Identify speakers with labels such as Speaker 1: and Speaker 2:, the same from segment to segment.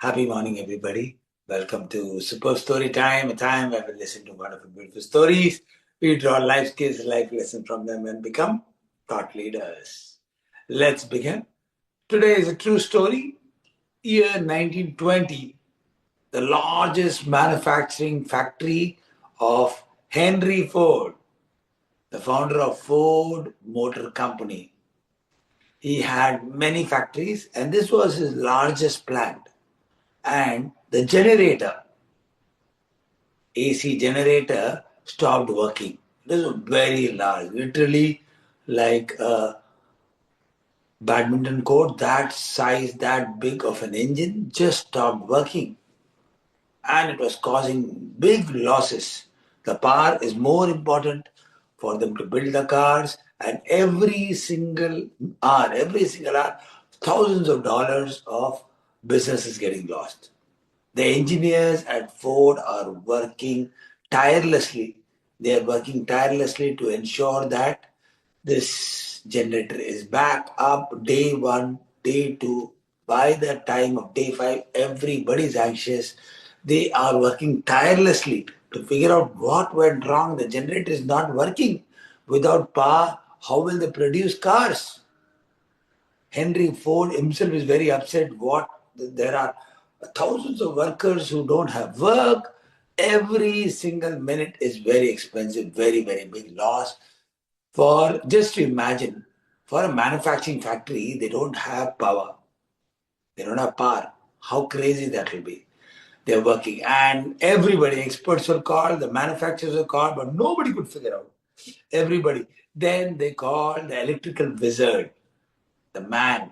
Speaker 1: Happy morning, everybody. Welcome to Super Story Time, a time where we listen to wonderful, beautiful stories. We draw life skills, life lessons from them and become thought leaders. Let's begin. Today is a true story. Year 1920, the largest manufacturing factory of Henry Ford, the founder of Ford Motor Company. He had many factories, and this was his largest plant. And the generator, AC generator, stopped working. It was very large, literally like a badminton court, that size, that big of an engine, just stopped working. And it was causing big losses. The power is more important for them to build the cars, and every single hour, thousands of dollars of business is getting lost. The engineers at Ford are working tirelessly. They are working tirelessly to ensure that this generator is back up day one, day two. By the time of day five, everybody is anxious. They are working tirelessly to figure out what went wrong. The generator is not working. Without power, how will they produce cars? Henry Ford himself is very upset. There are thousands of workers who don't have work. Every single minute is very expensive, very, very big loss. For just to imagine, for a manufacturing factory, they don't have power. They don't have power. How crazy that will be. They're working. And everybody, experts were called, the manufacturers were called, but nobody could figure out. Everybody. Then they called the electrical wizard, the man.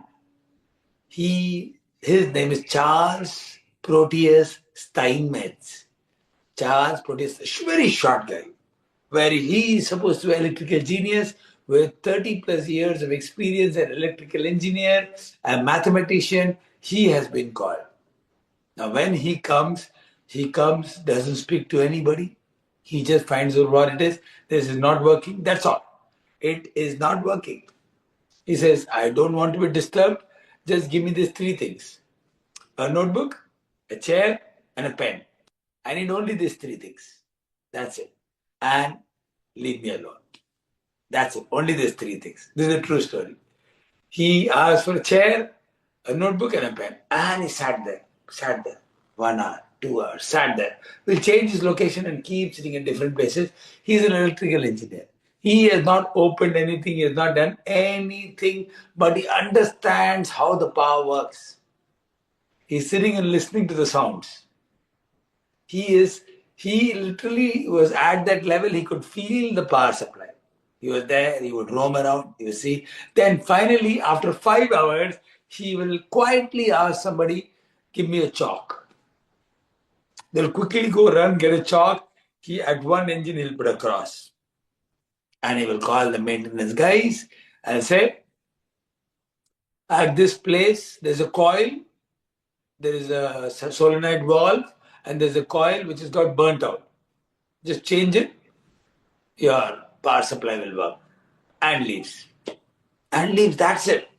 Speaker 1: His name is Charles Proteus Steinmetz. Charles Proteus, a very short guy, where he is supposed to be an electrical genius with 30 plus years of experience, an electrical engineer, a mathematician. He has been called. Now, when he comes, doesn't speak to anybody. He just finds out what it is. This is not working. That's all. It is not working. He says, I don't want to be disturbed. Just give me these three things: a notebook, a chair, and a pen. I need only these three things. That's it. And leave me alone. That's it. Only these three things. This is a true story. He asked for a chair, a notebook, and a pen. And he sat there. 1 hour, 2 hours, sat there. Will change his location and keep sitting in different places. He's an electrical engineer. He has not opened anything, he has not done anything, but he understands how the power works. He's sitting and listening to the sounds. He literally was at that level, he could feel the power supply. He was there, he would roam around, you see. Then finally, after 5 hours, he will quietly ask somebody, give me a chalk. They'll quickly go run, get a chalk. At one engine, he'll put a cross. And he will call the maintenance guys and say, at this place, there's a coil, there is a solenoid valve, and there's a coil which has got burnt out. Just change it, your power supply will work. And leaves. And leaves, that's it.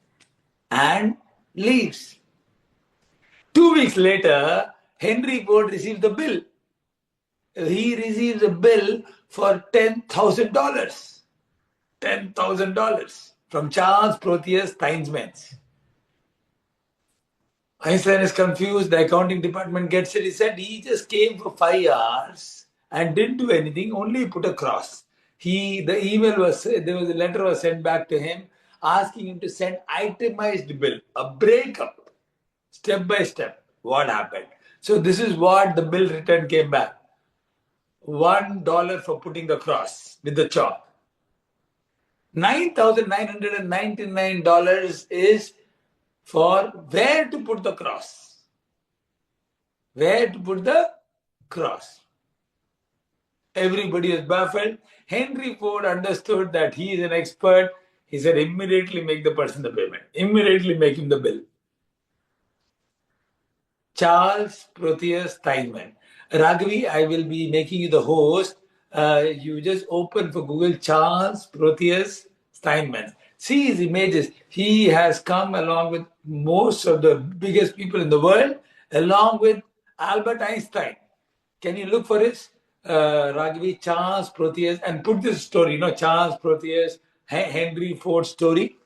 Speaker 1: And leaves. 2 weeks later, Henry Ford receives the bill. He receives a bill for $10,000. $10,000 from Charles Proteus Steinmetz. Einstein is confused. The accounting department gets it. He said he just came for 5 hours and didn't do anything, only put a cross. The letter was sent back to him asking him to send itemized bill, a breakup, step by step, what happened. So this is what the bill return came back. $1 for putting the cross with the chalk. $9,999 is for where to put the cross. Where to put the cross. Everybody is baffled. Henry Ford understood that he is an expert. He said, immediately make the person the payment. Immediately make him the bill. Charles Proteus Steinmetz. Raghavi, I will be making you the host. You just open for Google Charles Proteus Steinmetz. See his images. He has come along with most of the biggest people in the world, along with Albert Einstein. Can you look for his Raghavi, Charles Proteus, and put this story, Charles Proteus, Henry Ford story.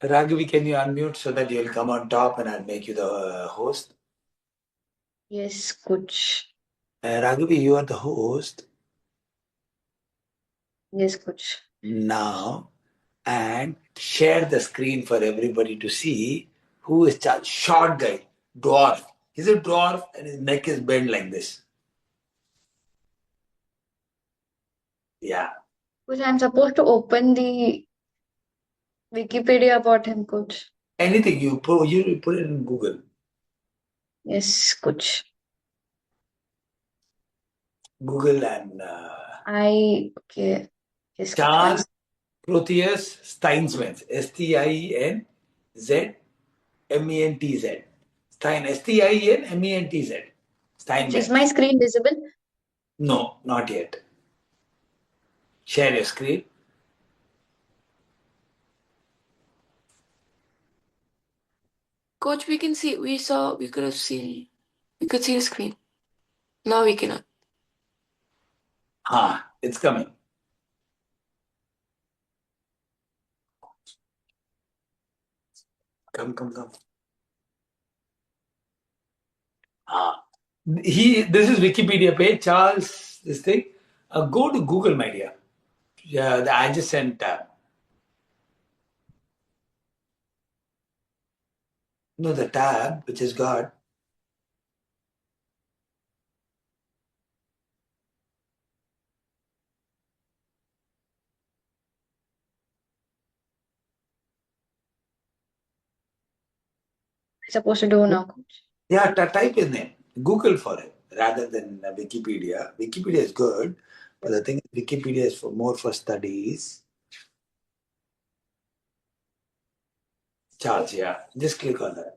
Speaker 1: Raghavi, can you unmute so that you'll come on top and I'll make you the host?
Speaker 2: Yes, coach.
Speaker 1: Raghavi, you are the host.
Speaker 2: Yes, coach.
Speaker 1: Now, and share the screen for everybody to see who is Charles. Short guy, dwarf. He's a dwarf and his neck is bent like this. Yeah.
Speaker 2: Coach, I'm supposed to open the Wikipedia about him, coach.
Speaker 1: Anything you put it in Google.
Speaker 2: Yes, coach.
Speaker 1: Google and
Speaker 2: Okay. Yes, coach.
Speaker 1: Charles Proteus Steinmetz. Steinmentz. Steinmentz.
Speaker 2: Is
Speaker 1: Steinmetz.
Speaker 2: my screen visible?
Speaker 1: No, not yet. Share your screen.
Speaker 3: Coach, we could see the screen. Now we cannot.
Speaker 1: It's coming. Come. This is Wikipedia page, Charles, this thing. Go to Google, my dear. Yeah, the adjacent tab. No, the tab which has got.
Speaker 2: I'm supposed to do now, coach.
Speaker 1: Yeah, type his name. Google for it rather than Wikipedia. Wikipedia is good, but the thing is, Wikipedia is more for studies. Charles, yeah. Just click on that.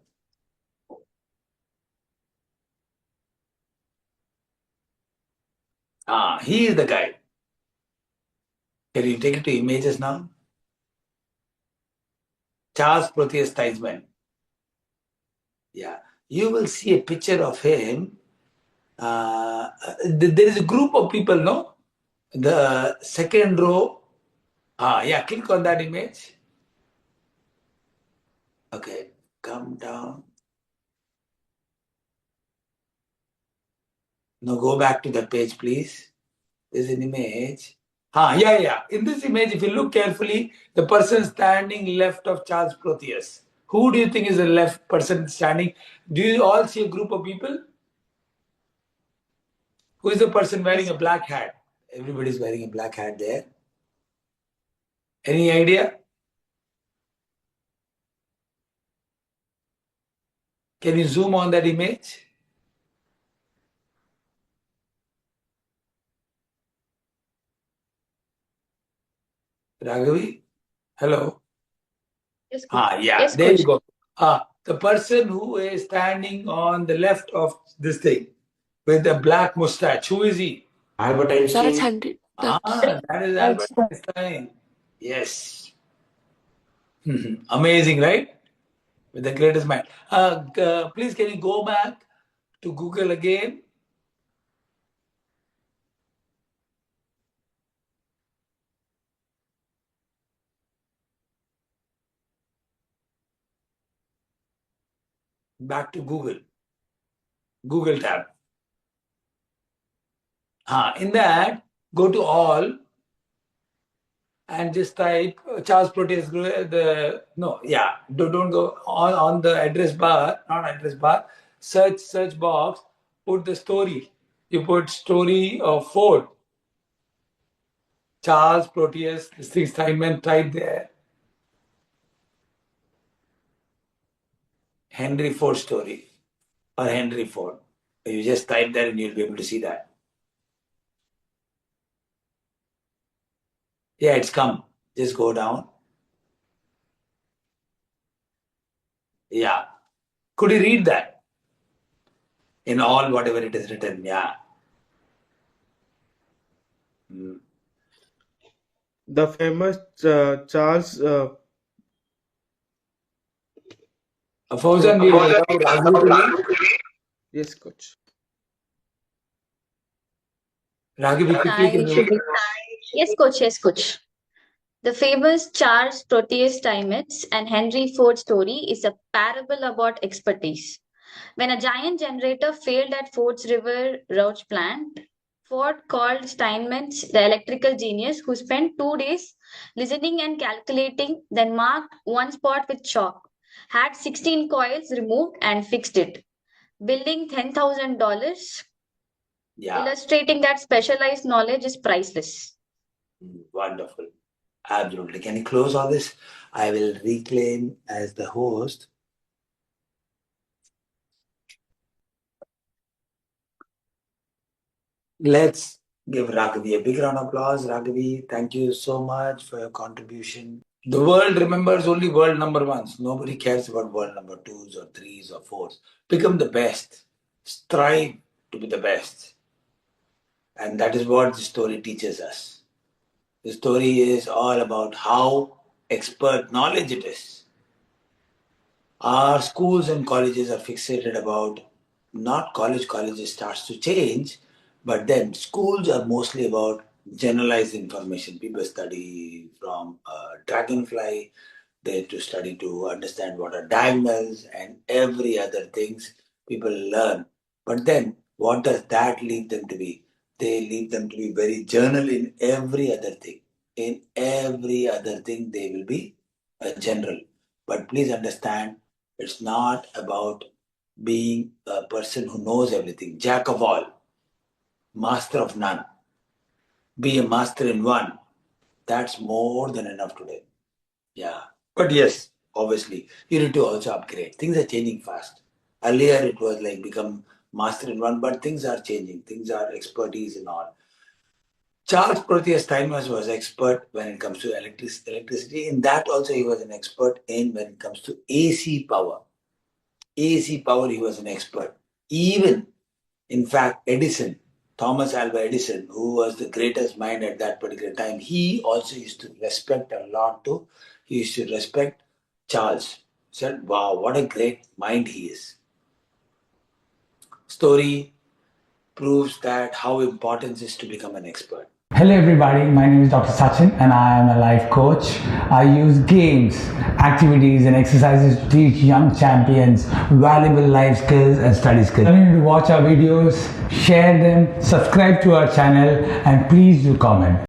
Speaker 1: He is the guy. Can you take it to images now? Charles Proteus Steinmetz. Yeah. You will see a picture of him. There is a group of people, no? The second row. Yeah, click on that image. Okay, come down. Now go back to the page, please. There's an image. Yeah. In this image, if you look carefully, the person standing left of Charles Proteus. Who do you think is the left person standing? Do you all see a group of people? Who is the person wearing a black hat? Everybody's wearing a black hat there. Any idea? Can you zoom on that image? Raghavi? Hello?
Speaker 2: Yes, coach.
Speaker 1: Yeah,
Speaker 2: Yes,
Speaker 1: there
Speaker 2: coach.
Speaker 1: you go. The person who is standing on the left of this thing with the black mustache, who is he?
Speaker 4: Albert Einstein.
Speaker 3: That's 100.
Speaker 1: That is Albert Einstein. Yes. Amazing, right? With the greatest mind. Please, can you go back to Google again? Back to Google. Google tab. In that, go to all and just type Charles Proteus. Don't go on the address bar, not address bar. Search box. Put the story. You put story of Ford. Charles Proteus. This thing Steinmetz. Type there. Henry Ford story or Henry Ford. You just type that and you'll be able to see that. Yeah, it's come. Just go down. Yeah. Could you read that? In all, whatever it is written. Yeah.
Speaker 4: The famous Charles
Speaker 1: Fauzan, we will allow Raghu to lead.
Speaker 4: Yes, coach.
Speaker 1: Raghu, we quickly can you...
Speaker 2: Yes, coach. Yes, coach. The famous Charles Proteus Steinmetz and Henry Ford story is a parable about expertise. When a giant generator failed at Ford's River Rouge plant, Ford called Steinmetz the electrical genius who spent 2 days listening and calculating, then marked one spot with chalk, had 16 coils removed and fixed it, billing $10,000,
Speaker 1: Yeah,
Speaker 2: illustrating that specialized knowledge is priceless.
Speaker 1: wonderful. Absolutely. Can you close all this? I will reclaim as the host. Let's give Raghavi a big round of applause. Raghavi, thank you so much for your contribution. The world remembers only world number ones. Nobody cares about world number twos or threes or fours. Become the best. Strive to be the best. And that is what the story teaches us. The story is all about how expert knowledge it is. Our schools and colleges are fixated about not colleges starts to change, but then schools are mostly about generalized information. People study from dragonfly, they to study to understand what are diagonals and every other things people learn. But then what does that lead them to be? They lead them to be very journal in every other thing. In every other thing they will be a general. But please understand, it's not about being a person who knows everything, jack of all, master of none. Be a master in one. That's more than enough today. Yeah. But yes, obviously, you need to also upgrade. Things are changing fast. Earlier, it was like become master in one, but things are changing. Things are expertise in all. Charles Proteus Steinmetz was expert when it comes to electricity. In that also, he was an expert in when it comes to AC power. AC power, he was an expert. Even, in fact, Edison, Thomas Alva Edison, who was the greatest mind at that particular time, he also used to respect a lot too. He used to respect Charles. Said, wow, what a great mind he is. Story proves that how important it is to become an expert.
Speaker 5: Hello everybody, my name is Dr. Sachin and I am a life coach. I use games, activities and exercises to teach young champions valuable life skills and study skills. Continue to watch our videos, share them, subscribe to our channel and please do comment.